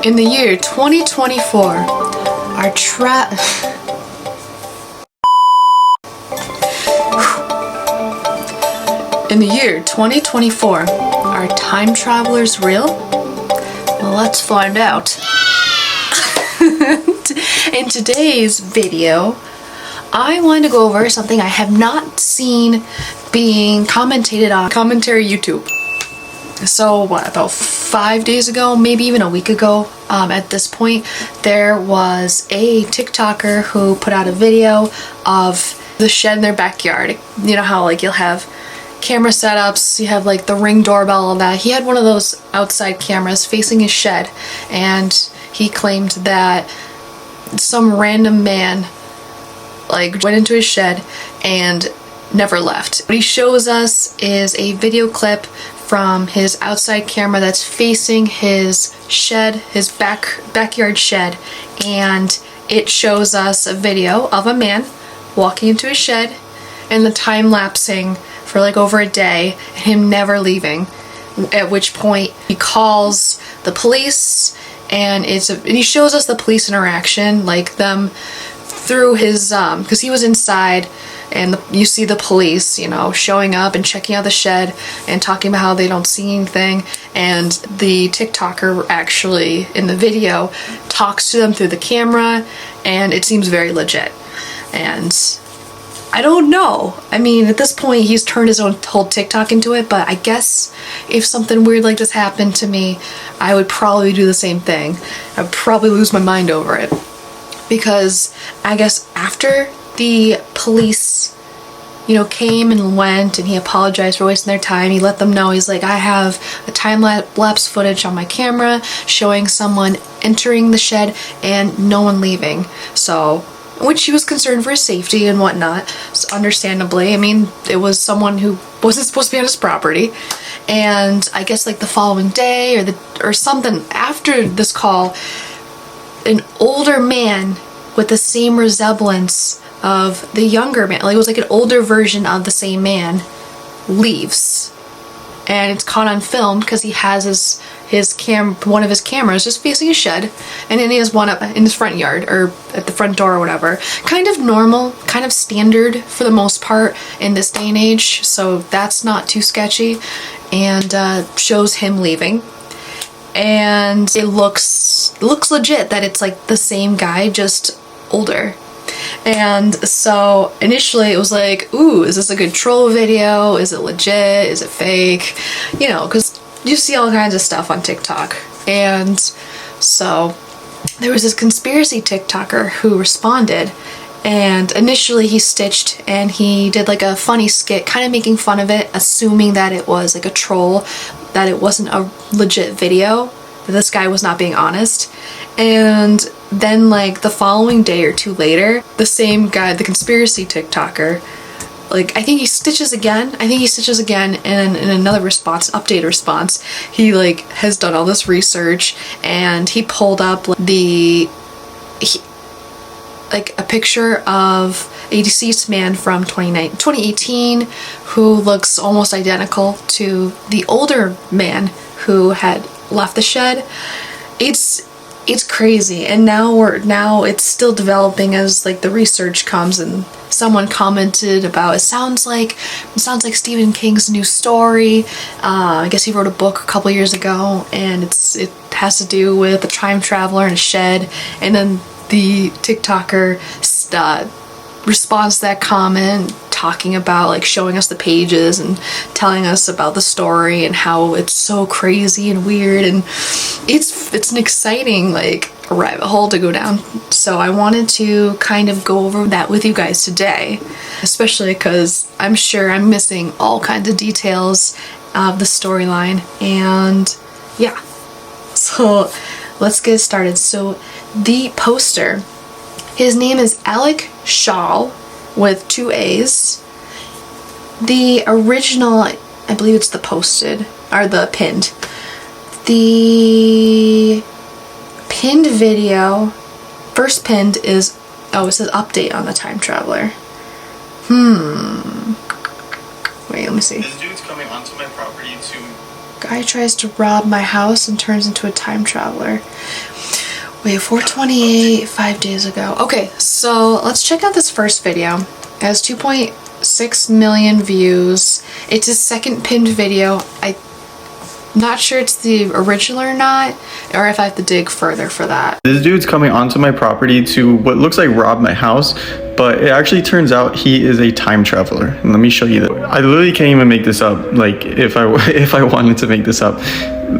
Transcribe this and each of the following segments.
In the year 2024, our In the year 2024, are time travelers real? Well, let's find out. In today's video, I wanted to go over something I have not seen being commentated on commentary YouTube. So what, about 5 days ago, maybe even a week ago, at this point, there was a TikToker who put out a video of the shed in their backyard. You know how like you'll have camera setups, you have like the Ring doorbell, all that. He had one of those outside cameras facing his shed, and he claimed that some random man like went into his shed and never left. What he shows us is a video clip from his outside camera that's facing his shed, his backyard shed, and it shows us a video of a man walking into his shed and the time lapsing for like over a day and him never leaving, at which point he calls the police, and he shows us the police interaction, like them through his because he was inside, and you see the police, you know, showing up and checking out the shed and talking about how they don't see anything, and the TikToker actually in the video talks to them through the camera, and it seems very legit. And I don't know. I mean, at this point, he's turned his own whole TikTok into it, but I guess if something weird like this happened to me, I would probably do the same thing. I would probably lose my mind over it. Because I guess after the police, you know, came and went, and he apologized for wasting their time, he let them know, he's like, I have a time-lapse footage on my camera showing someone entering the shed and no one leaving. So, which he was concerned for his safety and whatnot, so understandably. I mean, it was someone who wasn't supposed to be on his property. And I guess like the following day or something after this call, an older man with the same resemblance of the younger man, like it was like an older version of the same man, leaves. And it's caught on film because he has one of his cameras just facing his shed, and then he has one up in his front yard or at the front door or whatever. Kind of normal, kind of standard for the most part in this day and age, so that's not too sketchy. And shows him leaving, and it looks legit that it's like the same guy, just older. And so initially it was like, ooh, is this a good troll video? Is it legit? Is it fake? You know, because you see all kinds of stuff on TikTok. And so there was this conspiracy TikToker who responded, and initially he stitched and he did like a funny skit kind of making fun of it, assuming that it was like a troll, that it wasn't a legit video, that this guy was not being honest. And then like the following day or two later, the same guy, the conspiracy TikToker, like I think he stitches again, and in another response, updated response, he like has done all this research, and he pulled up like a picture of a deceased man from 2018 who looks almost identical to the older man who had left the shed. It's crazy, and now it's still developing as like the research comes. And someone commented about it sounds like Stephen King's new story. I guess he wrote a book a couple years ago, and it has to do with a time traveler in a shed. And then the TikToker responds to that comment, talking about like showing us the pages and telling us about the story and how it's so crazy and weird, and it's an exciting like rabbit hole to go down. So I wanted to kind of go over that with you guys today, especially because I'm sure I'm missing all kinds of details of the storyline. And yeah, so let's get started. So the poster, his name is Alec Shaw with 2 A's. The original, I believe it's the posted, or the pinned. The pinned video, first pinned is, oh, it says update on the Timetraveler. Wait, let me see. This dude's coming onto my property to Guy tries to rob my house and turns into a time traveler. Wait, 428, 5 days ago. Okay, so let's check out this first video. It has 2.6 million views. It's his second pinned video. I'm not sure it's the original or not, or if I have to dig further for that. This dude's coming onto my property to what looks like rob my house, but it actually turns out he is a time traveler. And let me show you that. I literally can't even make this up. Like if I wanted to make this up,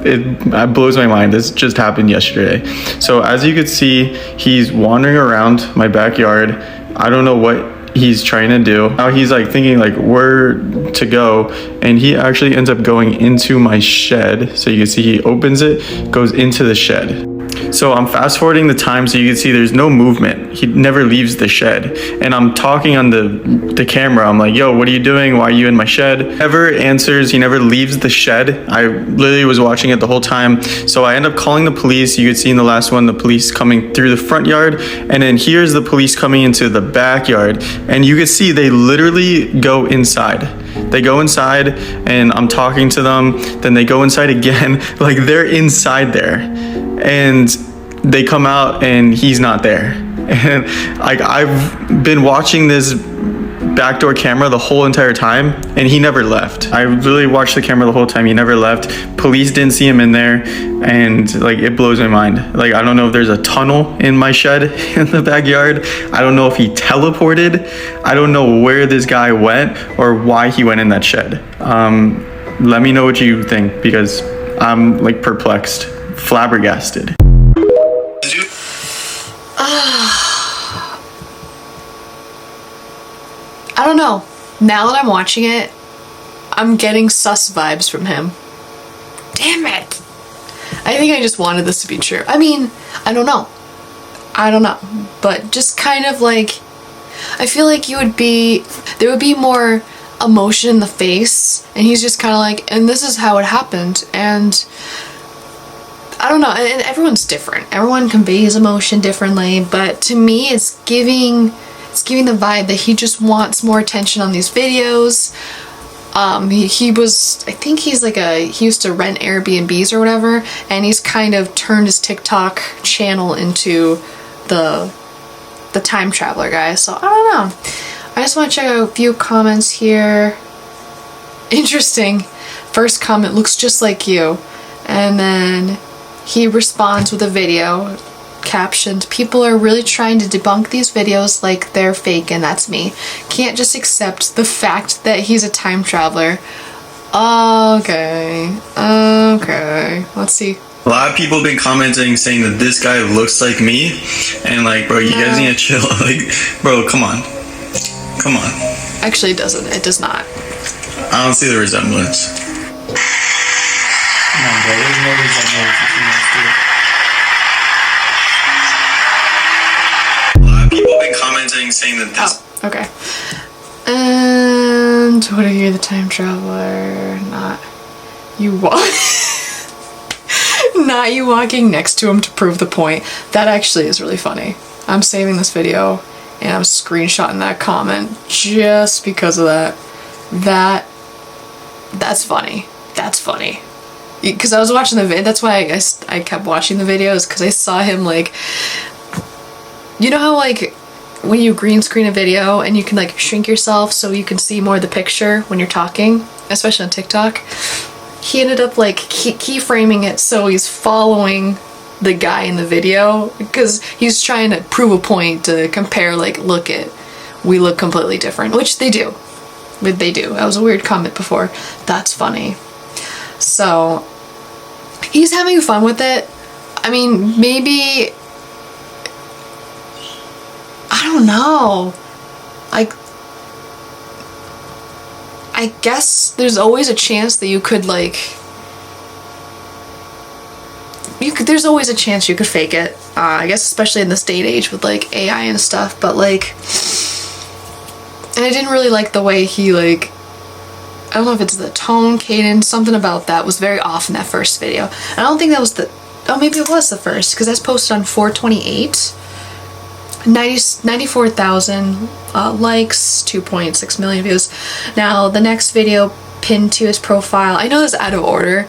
it blows my mind. This just happened yesterday. So as you could see, he's wandering around my backyard. I don't know what he's trying to do. Now he's like thinking like where to go, and he actually ends up going into my shed. So you can see he opens it, goes into the shed. So I'm fast forwarding the time so you can see there's no movement. He never leaves the shed. And I'm talking on the camera. I'm like, yo, what are you doing? Why are you in my shed? Never answers. He never leaves the shed. I literally was watching it the whole time. So I end up calling the police. You could see in the last one, the police coming through the front yard. And then here's the police coming into the backyard. And you can see they literally go inside. They go inside and I'm talking to them. Then they go inside again. Like they're inside there. And they come out and he's not there. And like I've been watching this backdoor camera the whole entire time and he never left. I really watched the camera the whole time. He never left. Police didn't see him in there, and like it blows my mind. Like I don't know if there's a tunnel in my shed in the backyard. I don't know if he teleported. I don't know where this guy went or why he went in that shed. Let me know what you think, because I'm like perplexed, flabbergasted. I don't know. Now that I'm watching it, I'm getting sus vibes from him. Damn it! I think I just wanted this to be true. I mean, I don't know. But just kind of like, I feel like there would be more emotion in the face, and he's just kind of like, and this is how it happened, and I don't know, and everyone's different. Everyone conveys emotion differently, but to me it's giving the vibe that he just wants more attention on these videos. I think he used to rent Airbnbs or whatever, and he's kind of turned his TikTok channel into the time traveler guy. So I don't know. I just want to check out a few comments here. Interesting. First comment, looks just like you. And then he responds with a video captioned, people are really trying to debunk these videos like they're fake, and that's me. Can't just accept the fact that he's a time traveler. Okay. Let's see. A lot of people have been commenting saying that this guy looks like me, and like, bro, you guys need to chill. Like, bro, come on. Actually, it doesn't. It does not. I don't see the resemblance. No, bro, there's no resemblance between those two. A lot of people have been commenting saying that this. Oh, okay. And what are you, the time traveler? Not you not you walking next to him to prove the point. That actually is really funny. I'm saving this video and I'm screenshotting that comment just because of that. That's funny. That's funny. Because I was watching the video. That's why I kept watching the videos, because I saw him like, you know how like when you green screen a video and you can like shrink yourself so you can see more of the picture when you're talking, especially on TikTok. He ended up like keyframing it so he's following the guy in the video, because he's trying to prove a point to compare, like, we look completely different, which they do. That was a weird comment before. That's funny. So he's having fun with it. I mean, maybe, I don't know, like, I guess there's always a chance that you could like, there's always a chance you could fake it. I guess especially in this day and age with like AI and stuff, but like, and I didn't really like the way he like, I don't know if it's the tone, cadence, something about that was very off in that first video. And I don't think that was maybe it was the first, because that's posted on 428. 94,000 likes, 2.6 million views. Now the next video pinned to his profile. I know this is out of order.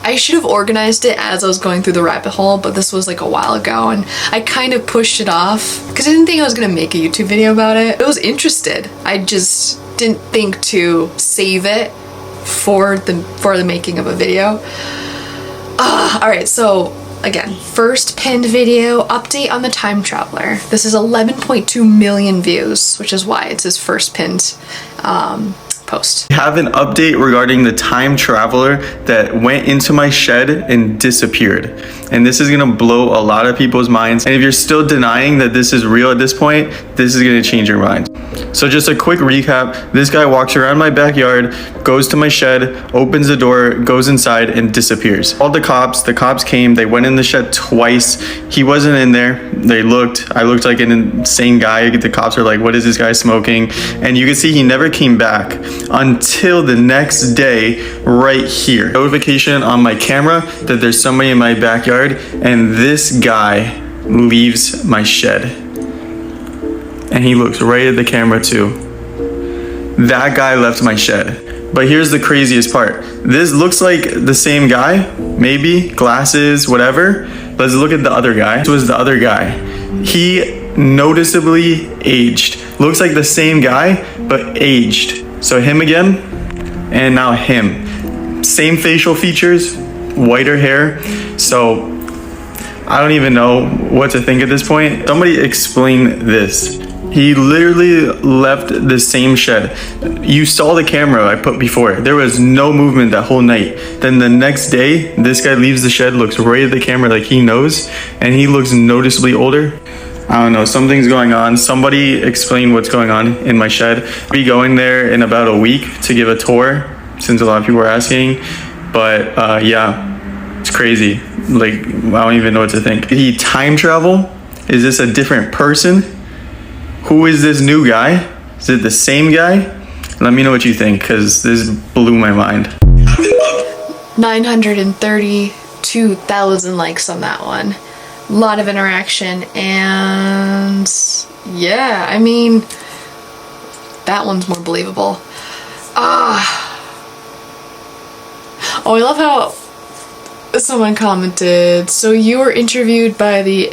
I should have organized it as I was going through the rabbit hole, but this was like a while ago and I kind of pushed it off because I didn't think I was gonna make a YouTube video about it. I was interested. I just didn't think to save it for the making of a video. Alright, so again, first pinned video, update on the Time Traveler. This is 11.2 million views, which is why it's his first pinned post. I have an update regarding the Time Traveler that went into my shed and disappeared. And this is gonna blow a lot of people's minds. And if you're still denying that this is real at this point, this is gonna change your mind. So just a quick recap, this guy walks around my backyard, goes to my shed, opens the door, goes inside and disappears. Called the cops came, they went in the shed twice. He wasn't in there, I looked like an insane guy. The cops are like, what is this guy smoking? And you can see he never came back until the next day right here. Notification on my camera that there's somebody in my backyard and this guy leaves my shed. And he looks right at the camera too. That guy left my shed. But here's the craziest part. This looks like the same guy, maybe, glasses, whatever. Let's look at the other guy. This was the other guy. He noticeably aged. Looks like the same guy, but aged. So him again, and now him. Same facial features, whiter hair. So I don't even know what to think at this point. Somebody explain this. He literally left the same shed. You saw the camera I put before. There was no movement that whole night. Then the next day, this guy leaves the shed, looks right at the camera like he knows, and he looks noticeably older. I don't know, something's going on. Somebody explain what's going on in my shed. I'll be going there in about a week to give a tour, since a lot of people are asking. But yeah, it's crazy. Like, I don't even know what to think. Did he time travel? Is this a different person? Who is this new guy? Is it the same guy? Let me know what you think, because this blew my mind. 932,000 likes on that one. A lot of interaction, and yeah, I mean, that one's more believable. Oh, I love how someone commented, so you were interviewed by the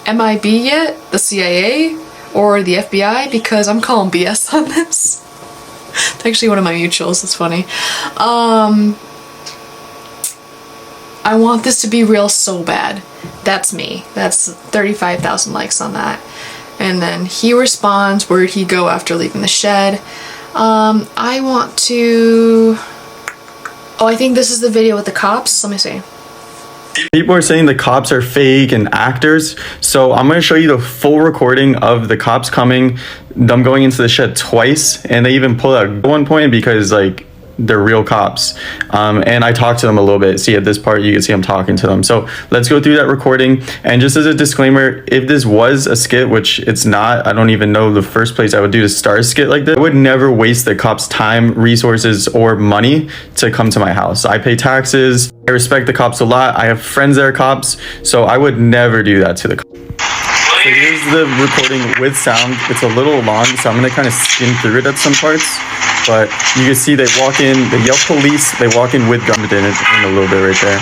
MIB yet? The CIA? Or the FBI? Because I'm calling BS on this. It's actually one of my mutuals, it's funny. I want this to be real so bad. That's me. That's 35,000 likes on that. And then he responds, where'd he go after leaving the shed? I want to... Oh, I think this is the video with the cops. Let me see. People are saying the cops are fake and actors, so I'm going to show you the full recording of the cops coming, them going into the shed twice, and they even pull out at one point because like they're real cops. And I talked to them a little bit. See, at this part you can see I'm talking to them. So let's go through that recording. And just as a disclaimer, if this was a skit, which it's not, I don't even know the first place I would do to start a skit like this. I would never waste the cops' time, resources, or money to come to my house. I pay taxes. I respect the cops a lot. I have friends that are cops, so I would never do that to the cops. So here's the recording with sound. It's a little long, so I'm gonna kind of skim through it at some parts. But you can see they walk in, they yell police, they walk in with guns in a little bit right there.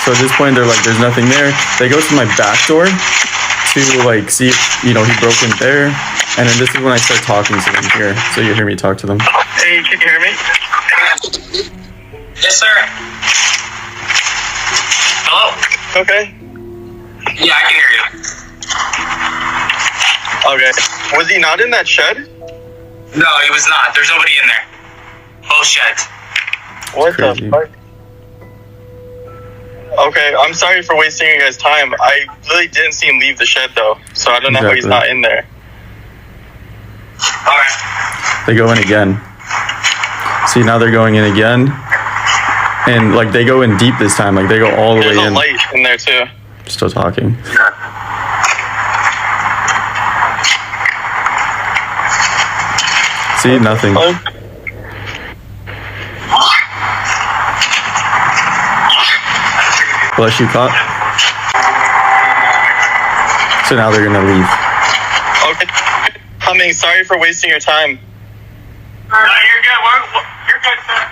So at this point, they're like, there's nothing there. They go to my back door to like see if, you know, he broke in there. And then this is when I start talking to them here. So you hear me talk to them. Hey, can you hear me? Yes, sir. Hello? Okay. Yeah, I can hear you. Okay. Was he not in that shed? No, he was not. There's nobody in there. Both sheds. What the fuck? Okay, I'm sorry for wasting your guys' time. I really didn't see him leave the shed though, so I don't know how he's not in there. Alright. They go in again. See, now they're going in again. And like they go in deep this time, like they go all the way in. There's a light in there too. Still talking. Yeah. See, nothing. Bless you, cop. So now they're gonna leave. Okay. Coming. Sorry for wasting your time. No, you're good. You're good, sir.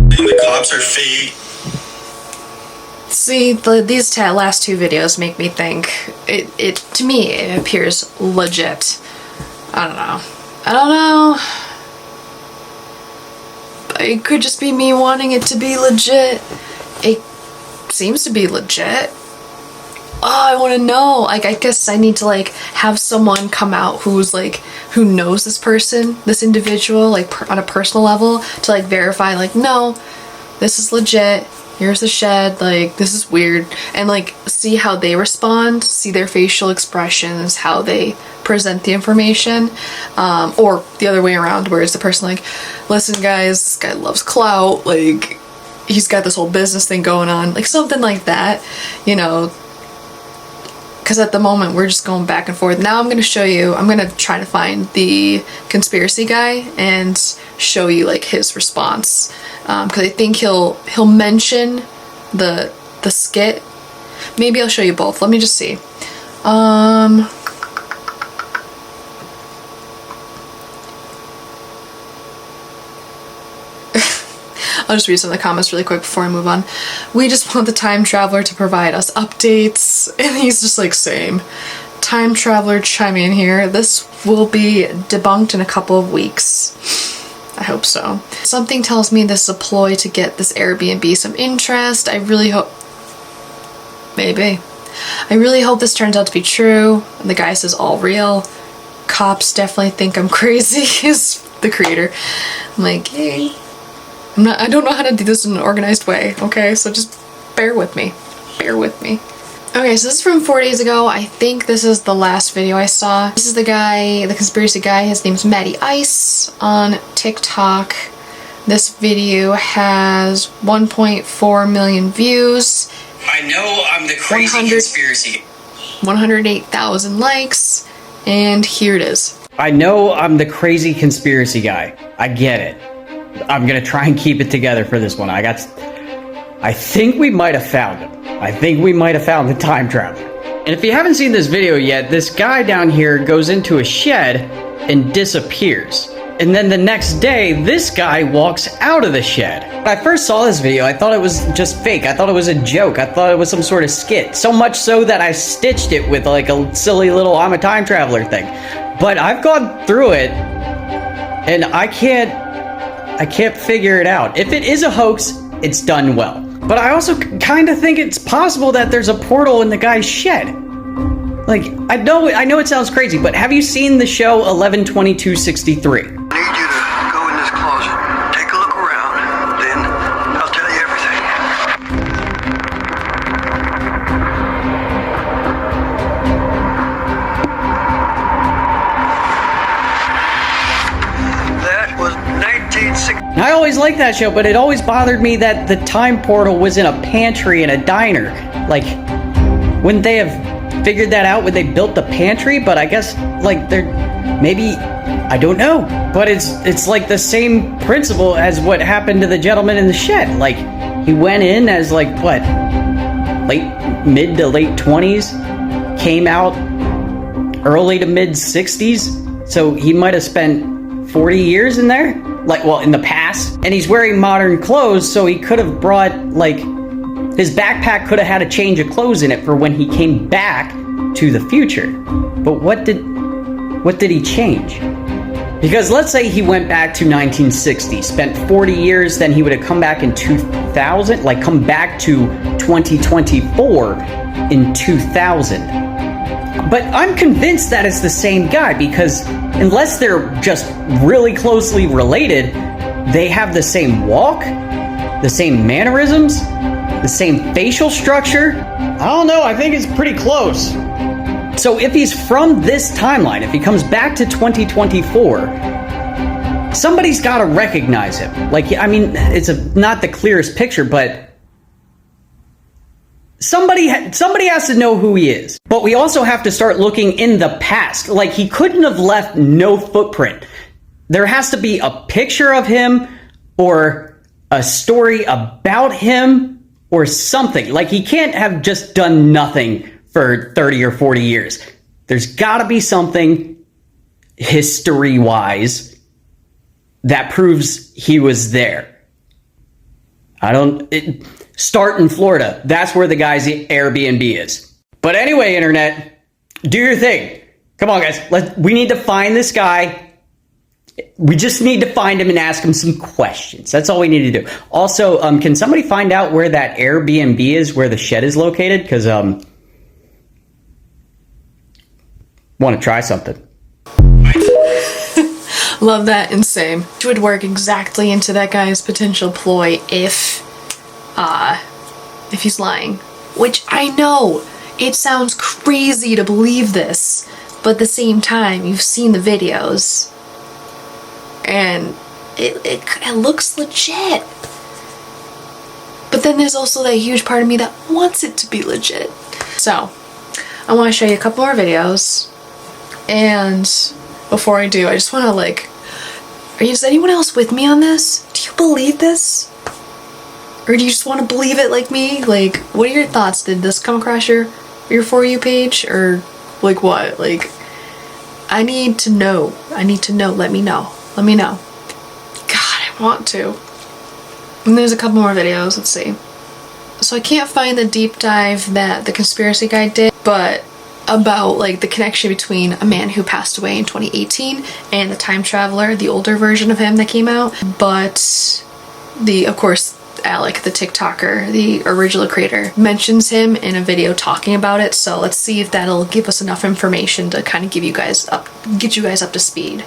The cops are fake. See, these last two videos make me think it to me it appears legit. I don't know. It could just be me wanting it to be legit. It seems to be legit. Oh, I want to know. Like, I guess I need to like have someone come out who knows this person, this individual, like on a personal level, to like verify, like, no, this is legit. Here's the shed. Like, this is weird, and like see how they respond, see their facial expressions, how they present the information, or the other way around, where it's the person like, listen, guys, this guy loves clout. Like, he's got this whole business thing going on, like something like that, you know. Because at the moment we're just going back and forth. Now I'm going to show you, I'm going to try to find the conspiracy guy and show you like his response. Because I think he'll mention the skit. Maybe I'll show you both. Let me just see. I'll just read some of the comments really quick before I move on. We just want the time traveler to provide us updates. And he's just like, same. Time traveler chiming in here. This will be debunked in a couple of weeks. I hope so. Something tells me this is a ploy to get this Airbnb some interest. I really hope... Maybe. I really hope this turns out to be true. The guy says all real. Cops definitely think I'm crazy, is the creator. I'm like, hey... I don't know how to do this in an organized way, okay? So just bear with me. Bear with me. Okay, so this is from 4 days ago. I think this is the last video I saw. This is the guy, the conspiracy guy. His name's Matty Ice on TikTok. This video has 1.4 million views. I know I'm the crazy conspiracy. 108,000 likes. And here it is. I know I'm the crazy conspiracy guy. I get it. I'm gonna try and keep it together for this one. I think we might have found him. I think we might have found the time traveler. And if you haven't seen this video yet, this guy down here goes into a shed and disappears. And then the next day, this guy walks out of the shed. When I first saw this video, I thought it was just fake. I thought it was a joke. I thought it was some sort of skit. So much so that I stitched it with like a silly little I'm a time traveler thing. But I've gone through it, and I can't figure it out. If it is a hoax, it's done well. But I also kind of think it's possible that there's a portal in the guy's shed. Like, I know it sounds crazy, but have you seen the show 11/22/63? I need you to go in this closet, take a look around, then I'll tell you everything. That was 1960. I always liked that show, but it always bothered me that the time portal was in a pantry in a diner. Like, wouldn't they have figured that out when they built the pantry? But I guess, like, they're maybe, I don't know. But it's like the same principle as what happened to the gentleman in the shed. Like, he went in as like, what, mid to late 20s, came out early to mid 60s. So he might have spent 40 years in there, like, well, in the past. And he's wearing modern clothes, so he could have brought, like, his backpack could have had a change of clothes in it for when he came back to the future. But what did he change? Because let's say he went back to 1960, spent 40 years, then he would have come back in 2000, like come back to 2024 in 2000. But I'm convinced that it's the same guy, because unless they're just really closely related, they have the same walk, the same mannerisms, the same facial structure. I don't know, I think it's pretty close. So if he's from this timeline, if he comes back to 2024, somebody's got to recognize him. Like, I mean, it's not the clearest picture, but somebody has to know who he is. But we also have to start looking in the past. Like, he couldn't have left no footprint. There has to be a picture of him, or a story about him, or something. Like, he can't have just done nothing for 30 or 40 years. There's got to be something history-wise that proves he was there. Start in Florida. That's where the guy's Airbnb is. But anyway, internet, do your thing. Come on, guys. We need to find this guy. We just need to find him and ask him some questions. That's all we need to do. Also, can somebody find out where that Airbnb is, where the shed is located? Because want to try something. Love that. Insane. It would work exactly into that guy's potential ploy if he's lying. Which I know, it sounds crazy to believe this, but at the same time, you've seen the videos, and it looks legit. But then there's also that huge part of me that wants it to be legit. So, I want to show you a couple more videos, and before I do, I just want to is anyone else with me on this? Do you believe this? Or do you just want to believe it like me? Like, what are your thoughts? Did this come across your For You page? Or, what? I need to know. I need to know. Let me know. Let me know. God, I want to. And there's a couple more videos. Let's see. So I can't find the deep dive that the conspiracy guy did, but about the connection between a man who passed away in 2018 and the Timetraveler, the older version of him that came out. But of course, Alec, the TikToker, the original creator, mentions him in a video talking about it. So let's see if that'll give us enough information to kind of get you guys up to speed.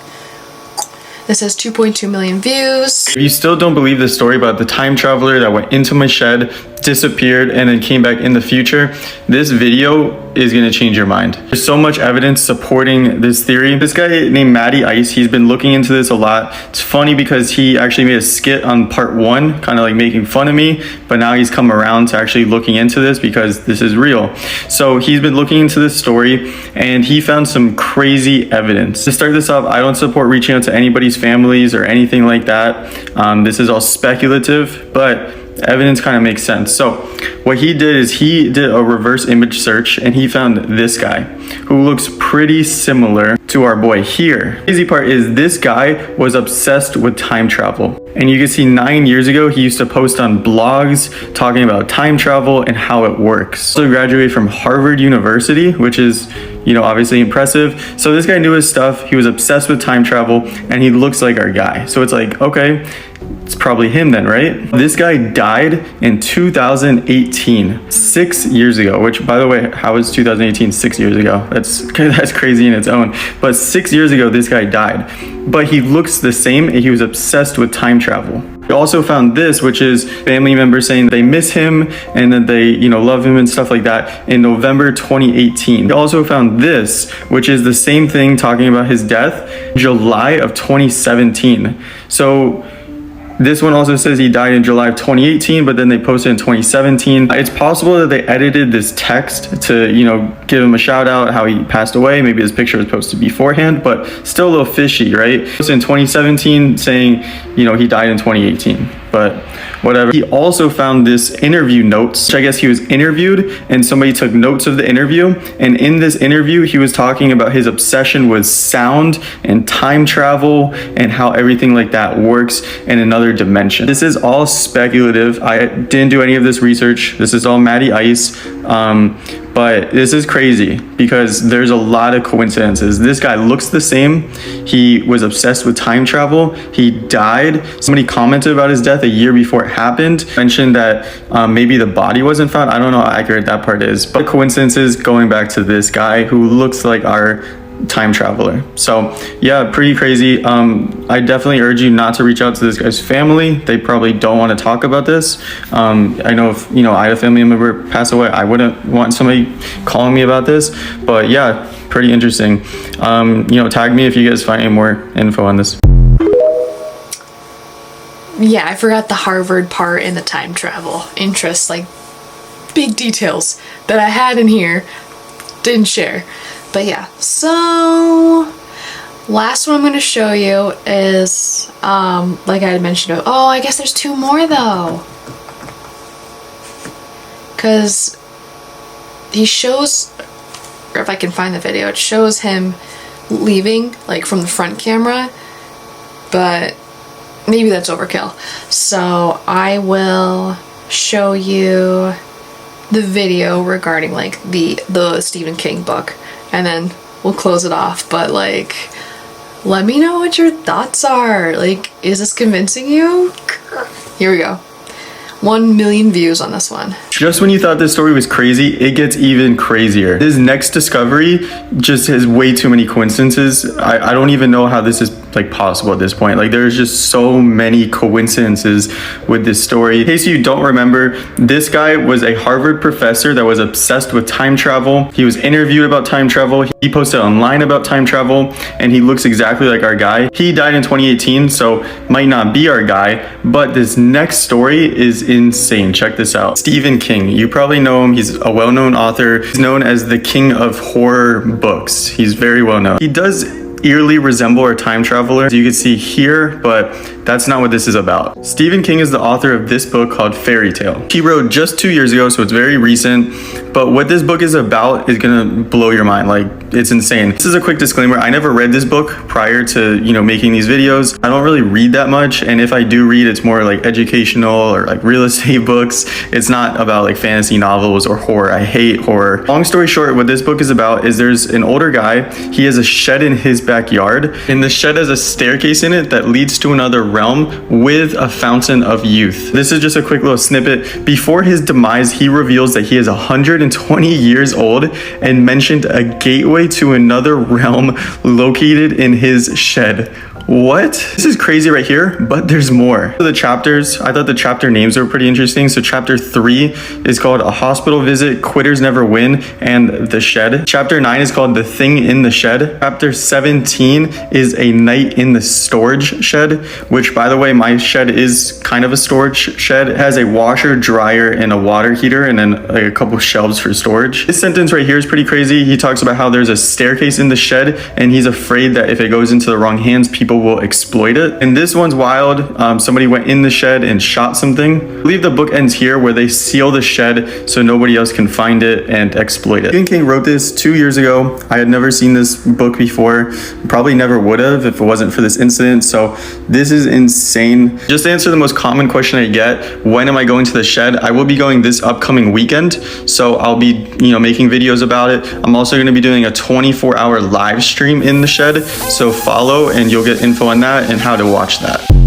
This has 2.2 million views. If you still don't believe the story about the time traveler that went into my shed, disappeared, and then came back in the future, this video is going to change your mind. There's so much evidence supporting this theory. This guy named Matty Ice, he's been looking into this a lot. It's funny because he actually made a skit on part 1, kind of making fun of me, but now he's come around to actually looking into this because this is real. So he's been looking into this story and he found some crazy evidence. To start this off, I don't support reaching out to anybody's families or anything like that. This is all speculative, but evidence kind of makes sense. So what he did is he did a reverse image search and he found this guy who looks pretty similar to our boy here. The crazy part is this guy was obsessed with time travel. And you can see 9 years ago, he used to post on blogs talking about time travel and how it works. So graduated from Harvard University, which is, obviously impressive. So this guy knew his stuff. He was obsessed with time travel and he looks like our guy. So it's okay, it's probably him then, right? This guy died in 2018, 6 years ago, which, by the way, how is 2018 6 years ago? That's crazy in its own. But 6 years ago, this guy died. But he looks the same and he was obsessed with time travel. We also found this, which is family members saying they miss him and that they, love him and stuff like that in November 2018. We also found this, which is the same thing talking about his death, July of 2017. So this one also says he died in July of 2018, but then they posted in 2017. It's possible that they edited this text to, give him a shout out how he passed away. Maybe his picture was posted beforehand, but still a little fishy, right? It was in 2017 saying, he died in 2018, but whatever. He also found this interview notes, which I guess he was interviewed and somebody took notes of the interview. And in this interview, he was talking about his obsession with sound and time travel and how everything like that works in another dimension. This is all speculative. I didn't do any of this research. This is all Matty Ice. But this is crazy because there's a lot of coincidences. This guy looks the same. He was obsessed with time travel. He died. Somebody commented about his death a year before it happened. Mentioned that maybe the body wasn't found. I don't know how accurate that part is. But coincidences going back to this guy who looks like our time traveler. So yeah, pretty crazy. I definitely urge you not to reach out to this guy's family. They probably don't want to talk about this. I know if I had a family member pass away, I wouldn't want somebody calling me about this, but yeah, pretty interesting. Tag me if you guys find any more info on this. Yeah, I forgot the Harvard part in the time travel interest, big details that I had in here, didn't share. But yeah, so last one I'm going to show you is, like I had mentioned, I guess there's 2 more though. because he shows, or if I can find the video, it shows him leaving like from the front camera, but maybe that's overkill. So I will show you the video regarding like the Stephen King book, and then we'll close it off. But like, let me know what your thoughts are. Like, is this convincing you? Here we go. 1 million views on this one. Just when you thought this story was crazy, it gets even crazier. This next discovery just has way too many coincidences. I don't even know how this is like possible at this point. Like, there's just so many coincidences with this story. In case you don't remember, this guy was a Harvard professor that was obsessed with time travel. He was interviewed about time travel. He posted online about time travel, and he looks exactly like our guy. He died in 2018, so might not be our guy, but this next story is insane. Check this out. Stephen King, you probably know him. He's a well-known author. He's known as the king of horror books. He's very well known. He does eerily resemble a time traveler, as you can see here, but that's not what this is about. Stephen King is the author of this book called Fairy Tale. He wrote just 2 years ago, so it's very recent, but what this book is about is gonna blow your mind. Like, it's insane. This is a quick disclaimer. I never read this book prior to, making these videos. I don't really read that much, and if I do read, it's more like educational or like real estate books. It's not about like fantasy novels or horror. I hate horror. Long story short, what this book is about is there's an older guy. He has a shed in his backyard, and the shed has a staircase in it that leads to another realm with a fountain of youth. This is just a quick little snippet. Before his demise, he reveals that he is 120 years old and mentioned a gateway to another realm located in his shed. What? This is crazy right here, but there's more. The chapters, I thought the chapter names were pretty interesting. So chapter 3 is called A Hospital Visit, Quitters Never Win, and The Shed. Chapter 9 is called The Thing in the Shed. Chapter 17 is A Night in the Storage Shed, which, by the way, my shed is kind of a storage shed. It has a washer, dryer, and a water heater, and then like a couple shelves for storage. This sentence right here is pretty crazy. He talks about how there's a staircase in the shed, and he's afraid that if it goes into the wrong hands, people will exploit it. And this one's wild. Somebody went in the shed and shot something. I believe the book ends here, where they seal the shed so nobody else can find it and exploit it. Stephen King wrote this 2 years ago. I had never seen this book before. Probably never would have if it wasn't for this incident. So this is insane. Just to answer the most common question I get, when am I going to the shed? I will be going this upcoming weekend. So I'll be, making videos about it. I'm also going to be doing a 24-hour live stream in the shed. So follow and you'll get info on that and how to watch that.